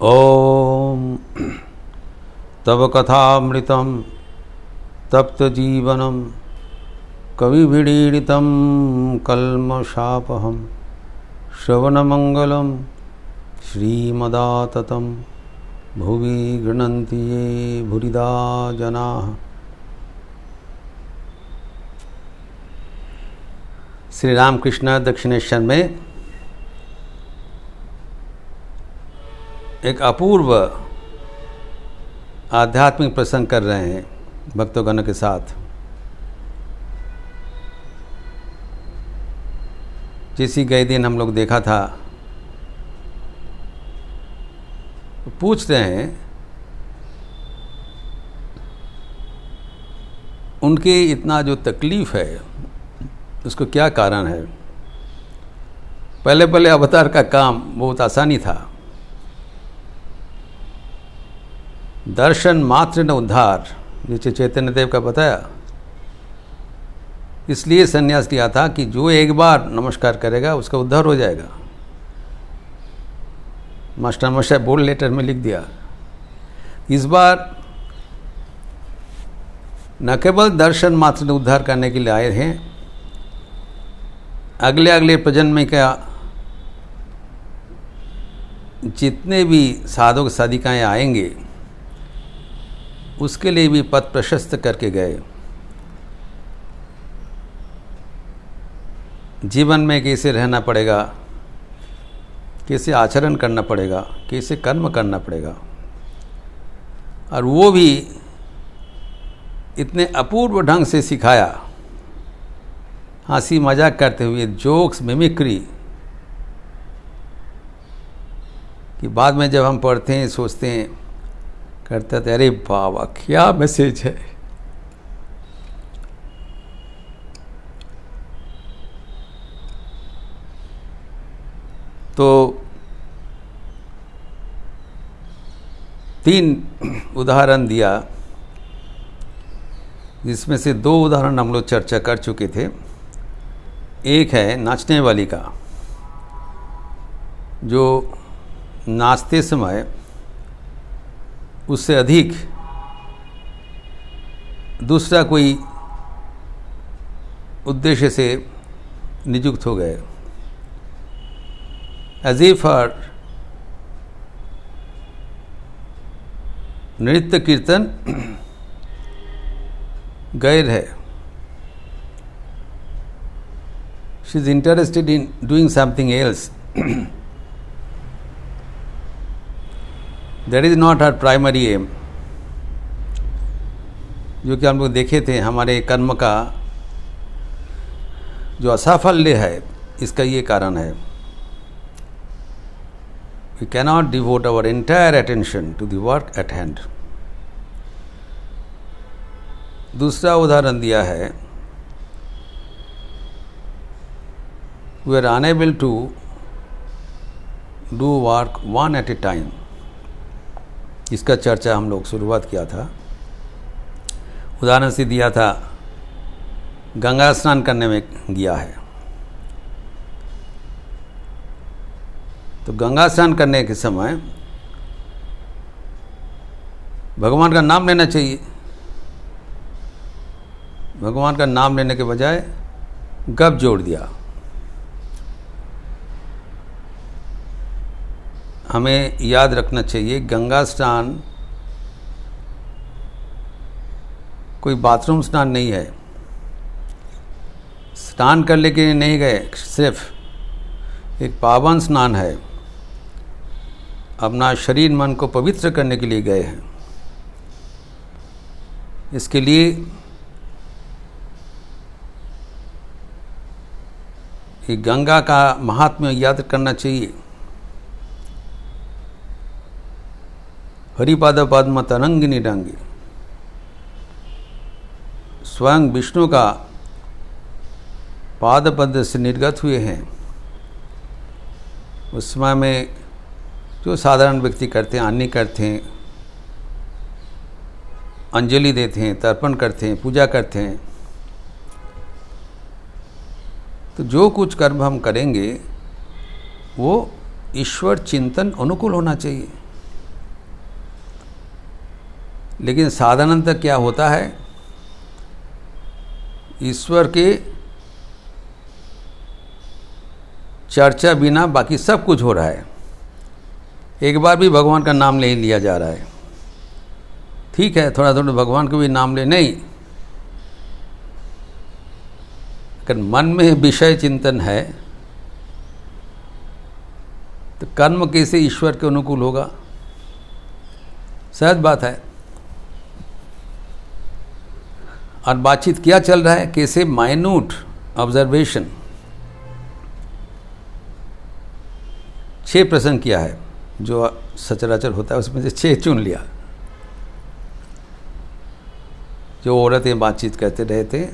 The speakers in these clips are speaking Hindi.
ओम तव कथामृतं तप्तजीवनं कविभिरीडितं कल्मषापहं श्रवणमंगलं श्रीमदाततं भुवि गृह्णन्ति ये भूरिदा जनाः। श्री रामकृष्ण दक्षिणेश्वर में एक अपूर्व आध्यात्मिक प्रसंग कर रहे हैं भक्तगण के साथ। जिसी गए दिन हम लोग देखा था, पूछ रहे हैं उनके इतना जो तकलीफ है उसको क्या कारण है। पहले अवतार का काम बहुत आसानी था, दर्शन मात्र न उद्धार, जैसे चैतन्य देव का बताया। इसलिए संन्यास लिया था कि जो एक बार नमस्कार करेगा उसका उद्धार हो जाएगा। मास्टर मशा बोल्ड लेटर में लिख दिया। इस बार न केवल दर्शन मात्र ने उद्धार करने के लिए आए हैं, अगले प्रजन्म में क्या जितने भी साधक साधिकाएँ आएंगे उसके लिए भी पथ प्रशस्त करके गए। जीवन में कैसे रहना पड़ेगा, कैसे आचरण करना पड़ेगा, कैसे कर्म करना पड़ेगा, और वो भी इतने अपूर्व ढंग से सिखाया, हंसी मजाक करते हुए, जोक्स मिमिक्री, कि बाद में जब हम पढ़ते हैं सोचते हैं करते थे, अरे बाबा क्या मैसेज है। तो 3 उदाहरण दिया, जिसमें से 2 उदाहरण हम लोग चर्चा कर चुके थे। एक है नाचने वाली का, जो नाचते समय उससे अधिक दूसरा कोई उद्देश्य से नियुक्त हो गए, एज इफ हर नृत्य कीर्तन गैर है। She is interested in doing something else. That is not her primary aim. जो कि हम लोग देखे थे, हमारे कर्म का जो असफल्य है, इसका ये कारण है। We cannot devote our entire attention to the work at hand. दूसरा उदाहरण दिया है, we are unable to do work one at a time. इसका चर्चा हम लोग शुरुआत किया था। उदाहरण से दिया था, गंगा स्नान करने में गया है, तो गंगा स्नान करने के समय भगवान का नाम लेना चाहिए। भगवान का नाम लेने के बजाय गप जोड़ दिया। हमें याद रखना चाहिए, गंगा स्नान कोई बाथरूम स्नान नहीं है। स्नान करने के लिए नहीं गए, सिर्फ एक पावन स्नान है। अपना शरीर मन को पवित्र करने के लिए गए हैं। इसके लिए ये गंगा का महात्म्य याद करना चाहिए। हरिपाद पद्म तरंगिनी रंगी, स्वयं विष्णु का पाद पद्म से निर्गत हुए हैं। उस समय में जो साधारण व्यक्ति करते हैं, अन्य करते हैं, अंजलि देते हैं, तर्पण करते हैं, पूजा करते हैं, तो जो कुछ कर्म हम करेंगे वो ईश्वर चिंतन अनुकूल होना चाहिए। लेकिन साधारणतः क्या होता है, ईश्वर के चर्चा बिना बाकी सब कुछ हो रहा है, एक बार भी भगवान का नाम नहीं लिया जा रहा है। ठीक है, थोड़ा थोड़ा भगवान को भी नाम ले, नहीं, अगर मन में विषय चिंतन है तो कर्म कैसे ईश्वर के अनुकूल होगा? सहज बात है। और बातचीत क्या चल रहा है, कैसे माइन्यूट ऑब्जर्वेशन। 6 प्रसंग किया है, जो सचराचर होता है उसमें से 6 चुन लिया। जो औरतें बातचीत करते रहते,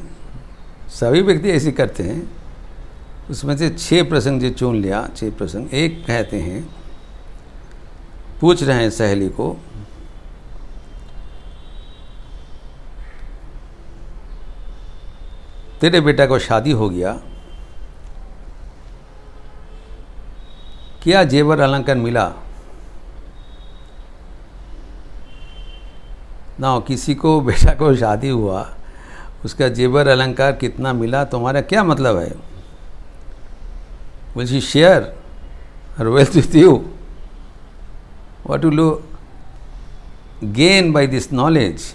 सभी व्यक्ति ऐसे करते हैं, उसमें से 6 प्रसंग जो चुन लिया। 6 प्रसंग। एक कहते हैं, पूछ रहे हैं सहेली को, तेरे बेटा को शादी हो गया, क्या जेवर अलंकार मिला? ना, किसी को बेटा को शादी हुआ, उसका जेवर अलंकार कितना मिला, तुम्हारा क्या मतलब है? Will she share her wealth with you? What will you gain by this knowledge?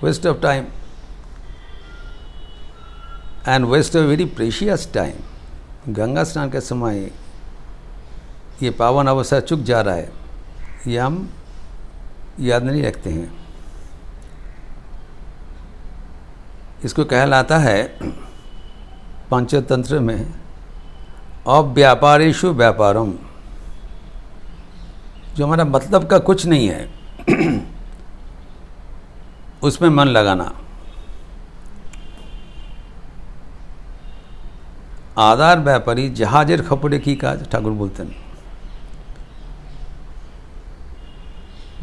Waste of time, and waste of very precious time. Ganga स्नान के समय ये पावन अवसर चुक जा रहा है, ये हम याद नहीं रखते हैं। इसको कहलाता है पंचतंत्र में अव्यापारेषु व्यापारम। जो हमारा मतलब का कुछ नहीं है उसमें मन लगाना। आधार व्यापारी जहाजेर खपड़े की काज, ठाकुर बोलते हैं।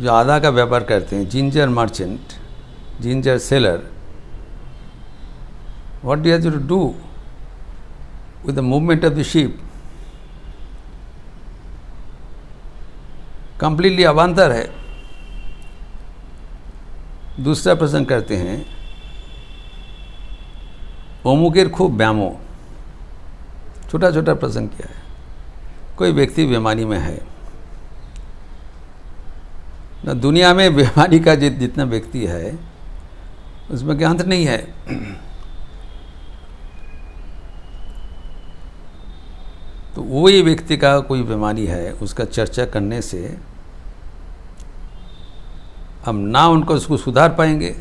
जो आधा का व्यापार करते हैं, ginger merchant, ginger seller, what do you have to do with the movement of the ship? completely अवान्तर है। दूसरा प्रसंग करते हैं, ओमुकेर खूब ब्यामो। छोटा छोटा प्रसंग किया है। कोई व्यक्ति बीमारी में है ना, दुनिया में बीमारी का जितना व्यक्ति है उसमें क्या अंत नहीं है। तो वही व्यक्ति का कोई बीमारी है, उसका चर्चा करने से हम ना उनको उसको सुधार पाएंगे,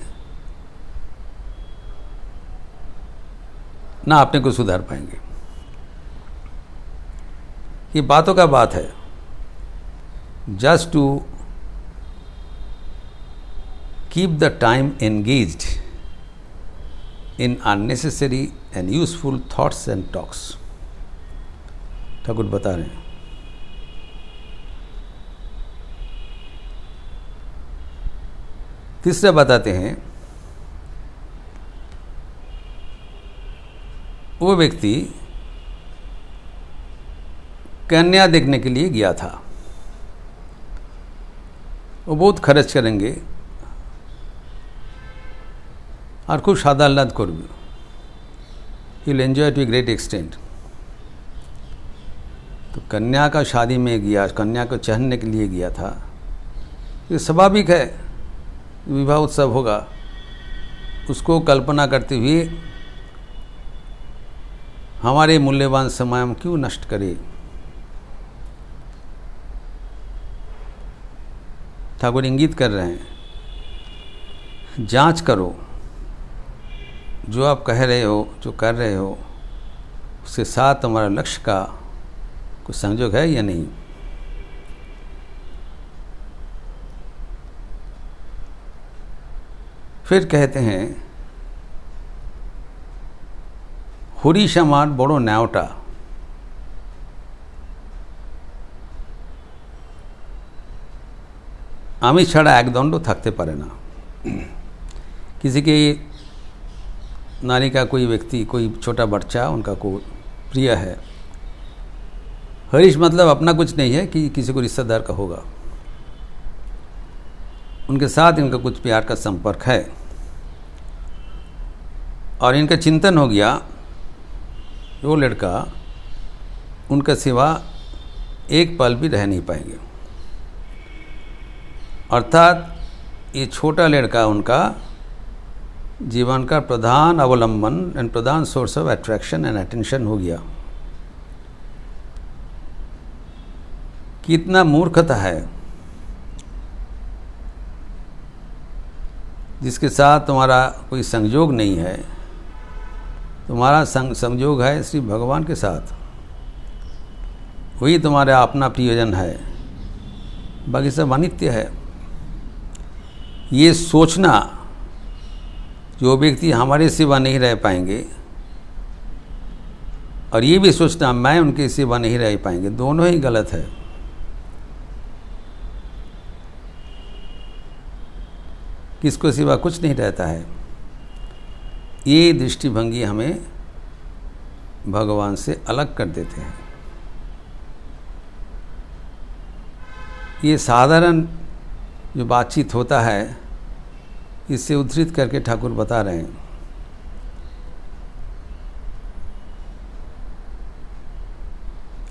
ना अपने को सुधार पाएंगे। ये बातों का बात है। Just to keep the time engaged in unnecessary and useful thoughts and talks, Thakur बता रहे हैं। तीसरा बताते हैं, वो व्यक्ति कन्या देखने के लिए गया था। वो बहुत खर्च करेंगे और खूब सादा आह्लाद करबे। He will enjoy to a great extent. तो कन्या का शादी में गया, कन्या को चाहने के लिए गया था। ये स्वाभाविक है, विवाह उत्सव होगा। उसको कल्पना करते हुए हमारे मूल्यवान समय हम क्यों नष्ट करें। ठाकुर इंगित कर रहे हैं, जांच करो जो आप कह रहे हो, जो कर रहे हो, उसके साथ हमारा लक्ष्य का कुछ संयोग है या नहीं। फिर कहते हैं, हुरी समार बड़ो न्यावटा। आमी छाड़ा एक दंडो थकते पारे ना। किसी की नारी का कोई व्यक्ति, कोई छोटा बच्चा उनका को प्रिय है। हरीश मतलब अपना कुछ नहीं है कि किसी को रिश्तेदार का होगा। उनके साथ इनका कुछ प्यार का संपर्क है और इनका चिंतन हो गया वो लड़का उनका सिवा एक पल भी रह नहीं पाएंगे। अर्थात ये छोटा लड़का उनका जीवन का प्रधान अवलंबन and Pradhan source of attraction and attention हो गया। कितना मूर्खता है, जिसके साथ तुम्हारा कोई संयोग नहीं है, तुम्हारा संयोग है श्री भगवान के साथ, वही तुम्हारा अपना प्रियजन है, बाकी सब अनित्य है। ये सोचना जो व्यक्ति हमारे सिवा नहीं रह पाएंगे और ये भी सोचना मैं उनके सिवा नहीं रह पाएंगे, दोनों ही गलत है। किसको सिवा कुछ नहीं रहता है। ये दृष्टिभंगी हमें भगवान से अलग कर देते हैं। ये साधारण जो बातचीत होता है, इससे उद्धृत करके ठाकुर बता रहे हैं।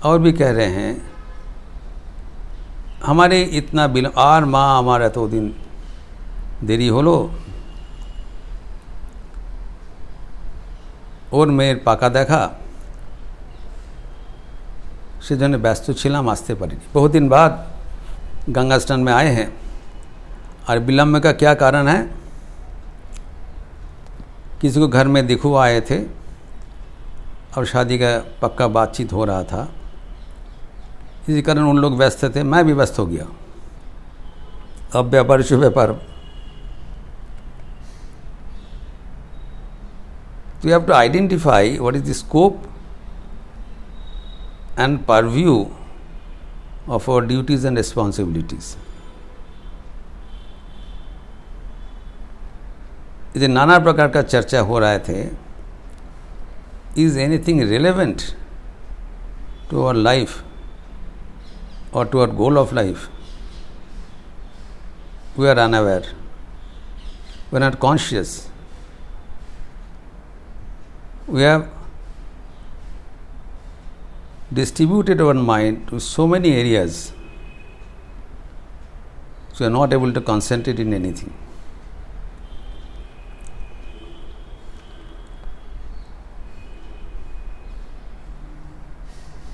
और भी कह रहे हैं हमारे इतना बिल आर माँ हमारा तो दिन देरी হলো ওর মেয়ের পাকা দেখা, সেজন্য ব্যস্ত ছিলাম, আসতে পারিনি। बहुत दिन बाद गंगा स्नान में आए हैं और विलम्ब का क्या कारण है? किसी को घर में दिखू आए थे और शादी का पक्का बातचीत हो रहा था, इसी कारण उन लोग व्यस्त थे, मैं भी व्यस्त हो गया। अब व्यापार शुभ व्यापार। So you have to identify what is the scope and purview of our duties and responsibilities. इसे नाना प्रकार का चर्चा हो रहे थे। Is anything relevant to our life or to our goal of life? We are unaware. We are not conscious. We have distributed our mind to so many areas, so we are not able to concentrate in anything.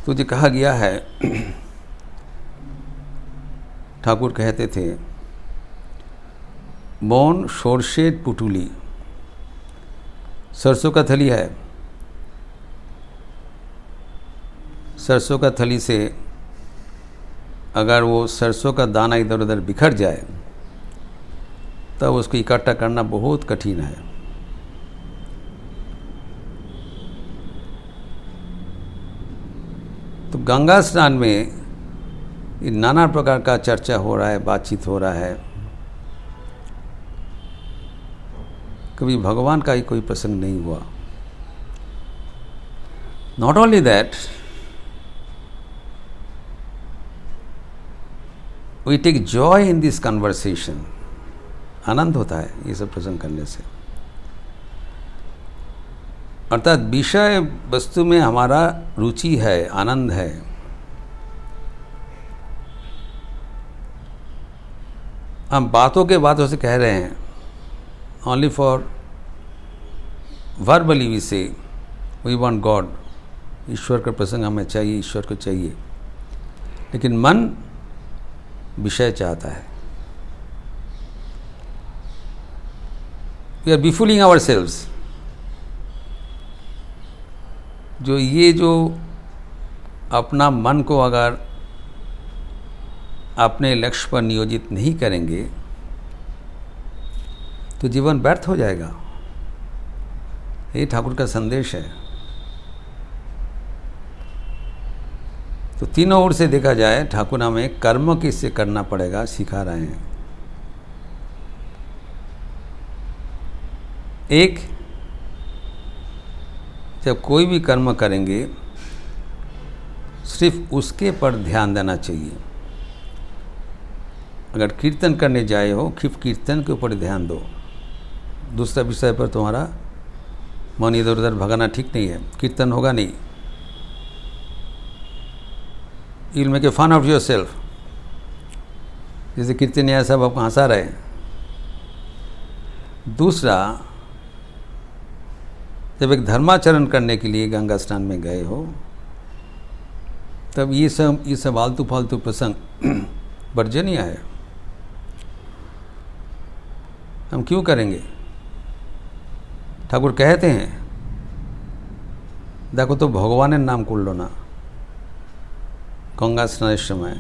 तो जो कहा गया है, ठाकुर कहते थे बन सरषेर पुटुली, सरसों का थली है, सरसों का थली से अगर वो सरसों का दाना इधर उधर बिखर जाए तब उसको इकट्ठा करना बहुत कठिन है। तो गंगा स्नान में नाना प्रकार का चर्चा हो रहा है, बातचीत हो रहा है। कभी भगवान का ही कोई प्रसंग नहीं हुआ। Not only that, we take joy in this conversation. आनंद होता है ये सब प्रसंग करने से। अर्थात विषय वस्तु में हमारा रुचि है, आनंद है। हम बातों से कह रहे हैं, ओनली फॉर वर्बली वी से वी वांट गॉड, ईश्वर का प्रसंग हमें चाहिए, ईश्वर को चाहिए, लेकिन मन विषय चाहता है। We are befooling ourselves. जो अपना मन को अगर अपने लक्ष्य पर नियोजित नहीं करेंगे तो जीवन व्यर्थ हो जाएगा। ये ठाकुर का संदेश है। तो तीनों ओर से देखा जाए, ठाकुर हमें कर्म किससे करना पड़ेगा सिखा रहे हैं। एक, जब कोई भी कर्म करेंगे सिर्फ उसके पर ध्यान देना चाहिए अगर कीर्तन करने जाए हो, सिर्फ कीर्तन के ऊपर ध्यान दो, दूसरा विषय पर तुम्हारा मन इधर उधर भगाना ठीक नहीं है, कीर्तन होगा नहीं। You'll make a fun of yourself। जैसे कीर्तनिया सब आपको हंसा रहे। दूसरा, जब एक धर्माचरण करने के लिए गंगा स्नान में गए हो, तब ये सब आलतू फालतू प्रसंग वर्जनीय है। हम क्यों करेंगे? ठाकुर कहते हैं, देखो तो भगवान नाम कर लो ना गंगा स्नान समय।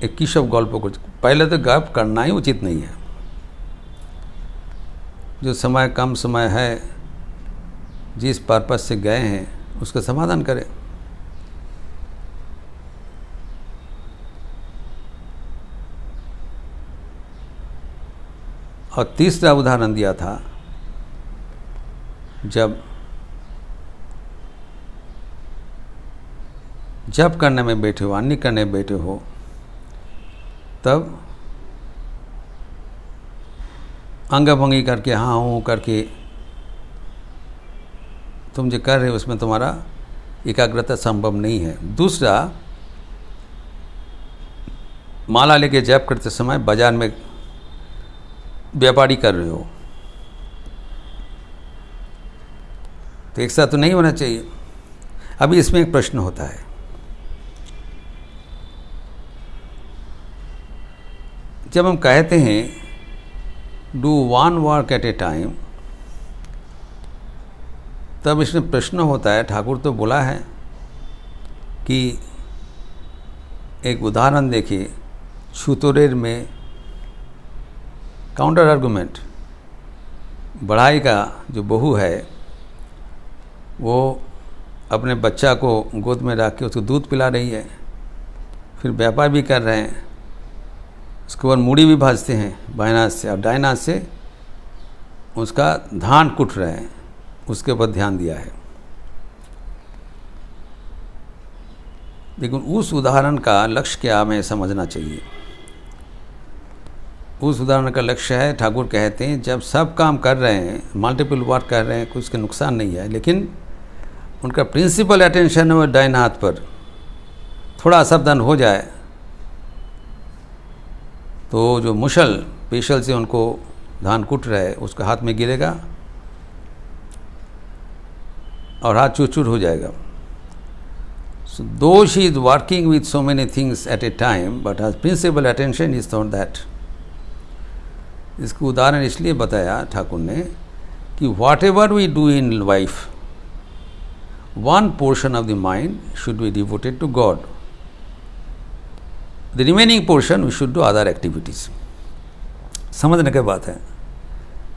एक किशव गल्प को पहले तो गप करना ही उचित नहीं है। जो समय कम समय है, जिस पर्पस से गए हैं उसका समाधान करें। और तीसरा उदाहरण दिया था, जब करने में बैठे हो, अन्य करने में बैठे हो, तब अंग भंगी करके हाँ हूँ करके तुम जो कर रहे हो उसमें तुम्हारा एकाग्रता संभव नहीं है। दूसरा, माला लेके जप करते समय बाजार में व्यापारी कर रहे हो, तो एक साथ तो नहीं होना चाहिए। अभी इसमें एक प्रश्न होता है, जब हम कहते हैं do one work at a time, तब इसमें प्रश्न होता है, ठाकुर तो बोला है कि एक उदाहरण देखिए, छुतोरेर में काउंटर आर्गुमेंट, बढ़ाई का जो बहू है वो अपने बच्चा को गोद में रख के उसको दूध पिला रही है, फिर व्यापार भी कर रहे हैं, उसके बाद मूड़ी भी भाजते हैं बाएं हाथ से, और दाएं हाथ से उसका धान कूट रहे हैं, उसके ऊपर ध्यान दिया है। लेकिन उस उदाहरण का लक्ष्य क्या हमें समझना चाहिए। उस उदाहरण का लक्ष्य है, ठाकुर कहते हैं जब सब काम कर रहे हैं, मल्टीपल वर्क कर रहे हैं, कुछ के नुकसान नहीं है, लेकिन उनका प्रिंसिपल अटेंशन है वो दाहिने हाथ पर, थोड़ा असावधान हो जाए तो जो मुशल पेशल से उनको धान कूट रहे उसका हाथ में गिरेगा और हाथ चूर हो जाएगा। So though she is working with so many things at a time, but her principal attention is on that। इसको उदाहरण इसलिए बताया ठाकुर ने कि whatever we do in life, one portion of the mind should be devoted to God, the remaining portion we should do other activities। समझने की बात है।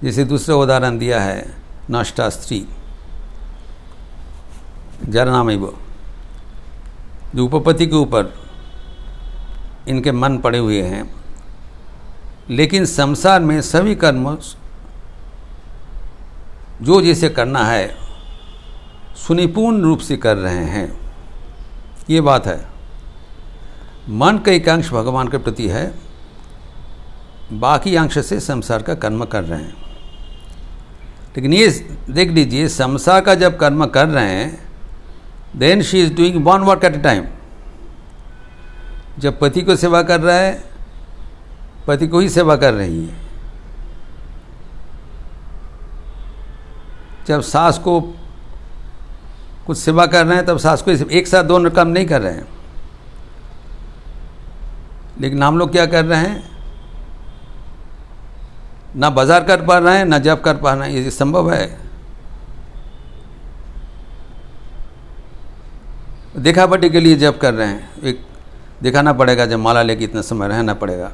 जैसे दूसरा उदाहरण दिया है, नष्टा स्त्री जरनामेव, जो उपपति के ऊपर इनके मन पड़े हुए हैं, लेकिन संसार में सभी कर्म जो जैसे करना है सुनिपुण रूप से कर रहे हैं, ये बात है। मन का एकांश भगवान के प्रति है, बाकी अंश से संसार का कर्म कर रहे हैं। लेकिन ये देख लीजिए, संसार का जब कर्म कर रहे हैं, then she is doing one work at a time. जब पति को सेवा कर रहा है, पति को ही सेवा कर रही है। जब सास को कुछ सेवा कर रहे हैं, तब सास को एक साथ दोनों काम नहीं कर रहे हैं। लेकिन हम लोग क्या कर रहे हैं, ना बाजार कर पा रहे हैं, ना जब कर पा रहे हैं। ये संभव है? दिखावटी के लिए जब कर रहे हैं, एक दिखाना पड़ेगा, जब माला लेके इतना समय रहना पड़ेगा।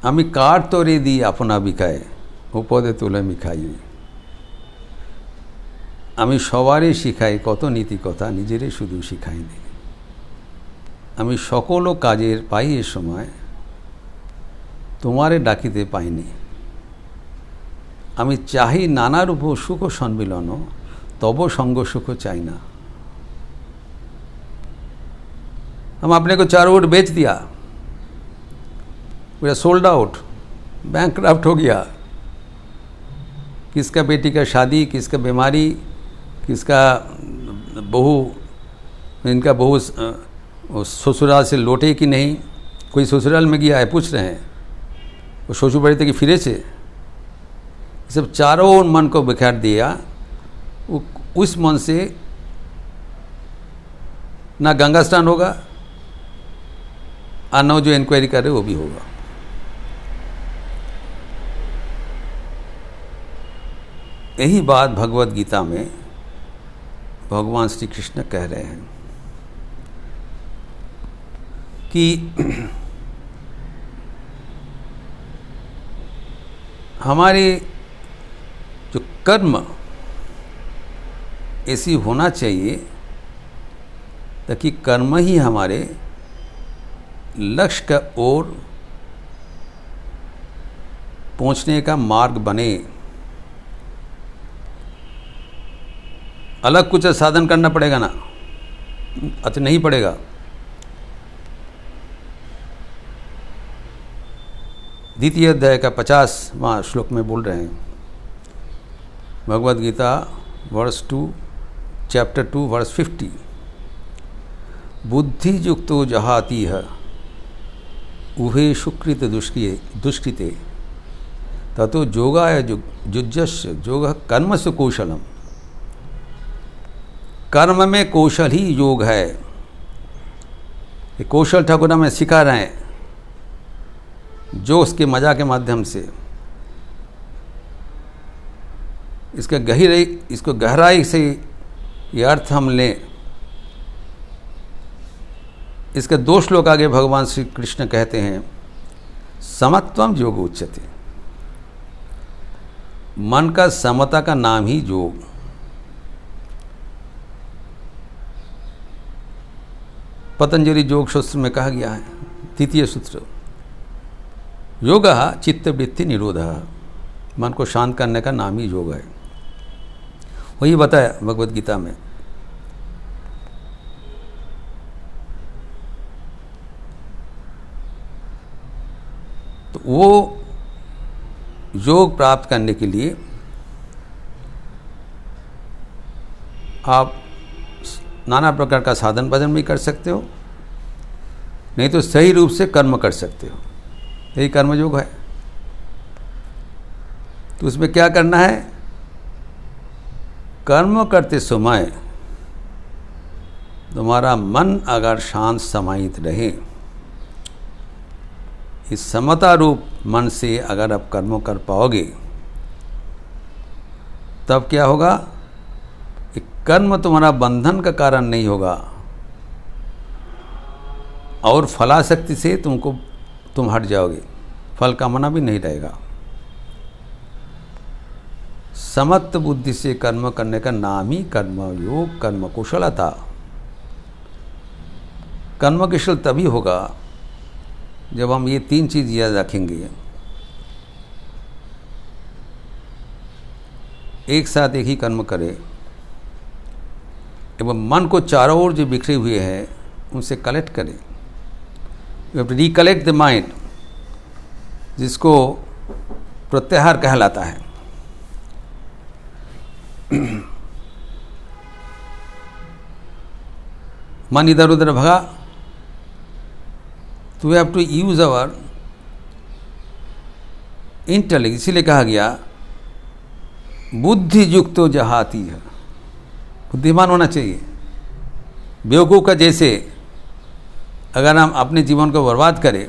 আমি কার তরে দিই আপনা বিকায় উপদে তুলে মিখাই। আমি সবারই শিখাই কত নীতি কথা, নিজেরই শুধু শিখাই নি। আমি সকল কাজের পাই এ সময়, তোমারে ডাকিতে পাইনি। আমি চাহি নানা রূপ সুখ সম্মিলন, তব সঙ্গ সুখ চাই না। हम अपने को चारों ओर बेच दिया, we are sold out, bankrupt हो गया। किसका बेटी का शादी, किसका बीमारी, किसका बहू, इनका बहू ससुराल से लौटे कि नहीं, कोई ससुराल में गया है पूछ रहे हैं, वो सोचू पड़े थे कि फिरे से, सब चारों ओर मन को बिखेर दिया। उस मन से ना गंगा स्नान होगा और न जो इंक्वायरी कर रहे वो भी होगा। यही बात भगवत गीता में भगवान श्री कृष्ण कह रहे हैं कि हमारे जो कर्म ऐसी होना चाहिए ताकि कर्म ही हमारे लक्ष्य का ओर पहुंचने का मार्ग बने। अलग कुछ साधन करना पड़ेगा ना, अच्छा नहीं पड़ेगा। द्वितीय अध्याय का 50वां श्लोक में बोल रहे हैं, Bhagavad Gita verse 2 chapter 2 verse 50, बुद्धि युक्तो जहाति है उभे सुकृत दुष्कृते ततो योगाय युज्यस्य योग कर्मसु कौशलम। कर्म में कौशल ही योग है। ये कौशल ठाकुर हमें सिखा रहे हैं, जो उसके मजा के माध्यम से इसको गहराई से ये अर्थ हम लें। इसके 2 श्लोक आगे भगवान श्री कृष्ण कहते हैं, समत्वम योग उच्यते। मन का समता का नाम ही योग। पतंजलि योग सूत्र में कहा गया है, 3 सूत्र, योग चित्तवृत्ति निरोध, मन को शांत करने का नाम ही योग है। वही बताया भगवद गीता में। तो वो योग प्राप्त करने के लिए आप नाना प्रकार का साधन भजन भी कर सकते हो, नहीं तो सही रूप से कर्म कर सकते हो। यही कर्म योग है। तो उसमें क्या करना है, कर्म करते समय तुम्हारा मन अगर शांत समाहित रहे, इस समता रूप मन से अगर आप कर्म कर पाओगे, तब क्या होगा, कर्म तुम्हारा बंधन का कारण नहीं होगा और फलाशक्ति से तुम हट जाओगे, फल कामना भी नहीं रहेगा। समत्व बुद्धि से कर्म करने का नाम ही कर्म योग, कर्म कुशलता। कर्म कुशल तभी होगा जब हम ये 3 चीज याद रखेंगे, एक साथ एक ही कर्म करें एवं मन को चारों ओर जो बिखरे हुए हैं उनसे कलेक्ट करें। You have to recollect the mind, जिसको प्रत्याहार कहलाता है। मन इधर उधर भगा, तो we have to use our intellect. इसीलिए कहा गया बुद्धि युक्तो जहाती है, बुद्धिमान होना चाहिए। बेवकूफ़ का जैसे अगर हम अपने जीवन को बर्बाद करें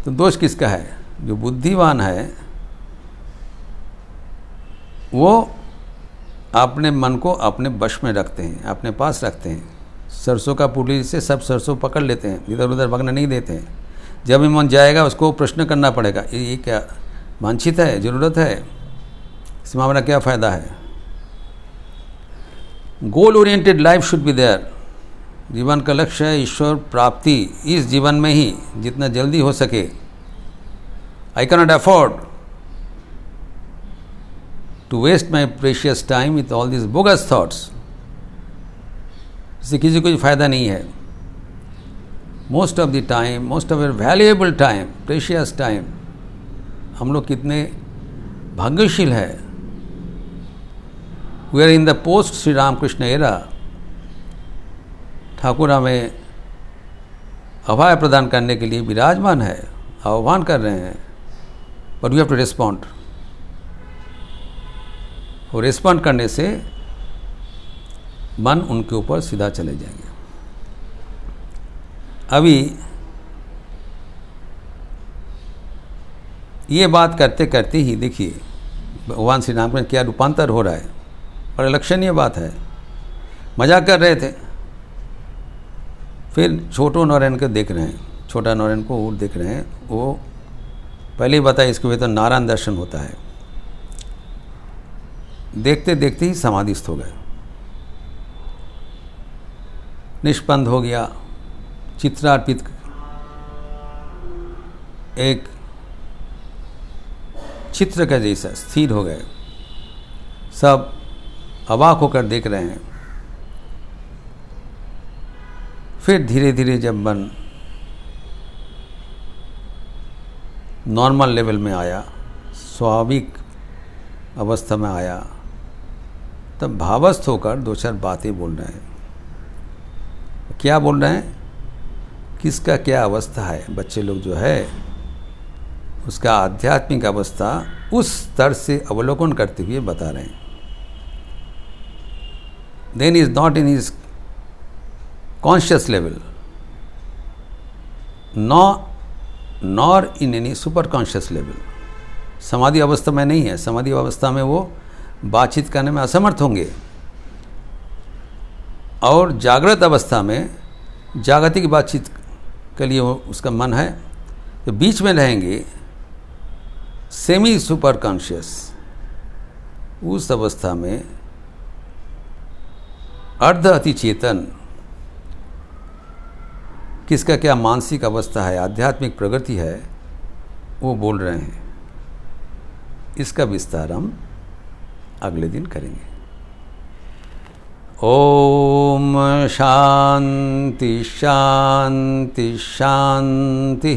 तो दोष किसका है? जो बुद्धिमान है वो अपने मन को अपने वश में रखते हैं, अपने पास रखते हैं। सरसों का पुली से सब सरसों पकड़ लेते हैं, इधर उधर भगने नहीं देते हैं। जब भी मन जाएगा उसको प्रश्न करना पड़ेगा, ये क्या वांछित है, ज़रूरत है, इसमें हमारा क्या फ़ायदा है। Goal oriented life should be there. जीवन का लक्ष्य है ईश्वर प्राप्ति, इस जीवन में ही जितना जल्दी हो सके। I can not afford to waste my precious time with all this bogus thoughts. इससे किसी को फ़ायदा नहीं है। Most of the time, most of your valuable time, precious time, हम लोग कितने भाग्यशील है। We are in the post Shri Ramakrishna era. Thakur हमें अभय प्रदान करने के लिए विराजमान है, आह्वान कर रहे हैं, but we have to respond. और रिस्पॉन्ड करने से मन उनके ऊपर सीधा चले जाएंगे। अभी ये बात करते करते ही देखिए भगवान श्री राम का क्या रूपांतर हो रहा है, और लक्षणीय बात है। मजाक कर रहे थे, फिर छोटो नारायण को देख रहे हैं, छोटा नारायण को और देख रहे हैं। वो पहले ही बताया इसके भीतर नारायण दर्शन होता है। देखते देखते ही समाधिस्थ हो गए, निष्पंद हो गया, चित्रार्पित एक चित्र का जैसा स्थिर हो गए। सब अवाक होकर देख रहे हैं। फिर धीरे धीरे जब मन नॉर्मल लेवल में आया, स्वाभाविक अवस्था में आया, तब भावस्थ होकर दो चार बातें बोल रहे हैं। क्या बोल रहे हैं? किसका क्या अवस्था है? बच्चे लोग जो है उसका आध्यात्मिक अवस्था उस स्तर से अवलोकन करते हुए बता रहे हैं। Then is not in his conscious level, nor in any super conscious level. समाधि अवस्था में नहीं है। समाधि अवस्था में वो बातचीत करने में असमर्थ होंगे, और जागृत अवस्था में जागतिक बातचीत के लिए उसका मन है, तो बीच में रहेंगे सेमी सुपर कॉन्शियस। उस अवस्था में अर्ध अति चेतन, किसका क्या मानसिक अवस्था है, आध्यात्मिक प्रगति है, वो बोल रहे हैं। इसका विस्तार हम अगले दिन करेंगे। ओम शांति शांति शांति।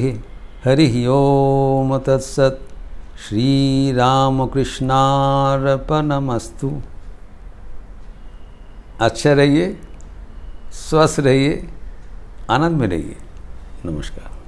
हरि ओम तत्सत। श्री रामकृष्णार्पणमस्तु। अच्छा रहिए, स्वस्थ रहिए, आनंद में रहिए। नमस्कार।